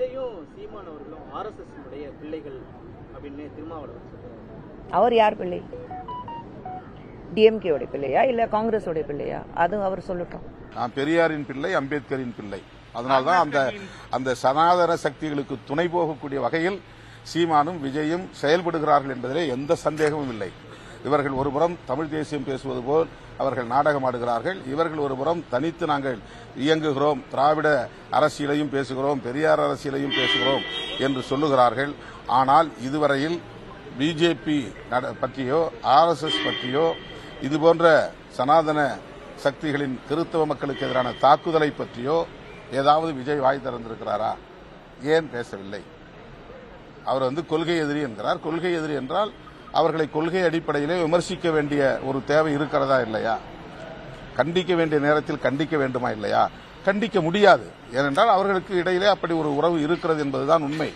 விஜயும் சீமான் அவர்களும் RSS உடைய பிள்ளைகள் அப்படின்னு திருமாவளவன் சொல்றாரு. அவர் யார் பிள்ளை? டிஎம்கே உடைய பிள்ளையா இல்ல காங்கிரஸ் உடைய பிள்ளையா? அதுவும் அவர் சொல்லட்டும். நான் பெரியாரின் பிள்ளை, அம்பேத்கரின் பிள்ளை. அதனால்தான் அந்த சனாதன சக்திகளுக்கு துணை போகக்கூடிய வகையில் சீமானும் விஜயும் செயல்படுகிறார்கள் என்பதிலே எந்த சந்தேகமும் இல்லை. இவர்கள் ஒருபுறம் தமிழ் தேசியம் பேசுவது போல் அவர்கள் நாடகமாடுகிறார்கள். இவர்கள் ஒருபுறம் தனித்து நாங்கள் இயங்குகிறோம், திராவிட அரசியலையும் பேசுகிறோம், பெரியார் அரசியலையும் பேசுகிறோம் என்று சொல்லுகிறார்கள். ஆனால் இதுவரையில் பிஜேபி பற்றியோ RSS பற்றியோ இதுபோன்ற சனாதன சக்திகளின் கிறிஸ்தவ மக்களுக்கு எதிரான தாக்குதலை பற்றியோ ஏதாவது விஜய் வாய் திறந்திருக்கிறாரா? ஏன் பேசவில்லை? அவர் கொள்கை எதிரி என்கிறார். கொள்கை எதிரி என்றால் அவர்களை கொள்கை அடிப்படையிலே விமர்சிக்க வேண்டிய ஒரு தேவை இருக்கிறதா இல்லையா? கண்டிக்க வேண்டிய நேரத்தில் கண்டிக்க வேண்டுமா இல்லையா? கண்டிக்க முடியாது. ஏனென்றால் அவர்களுக்கு இடையிலே அப்படி ஒரு உறவு இருக்கிறது என்பதுதான் உண்மை.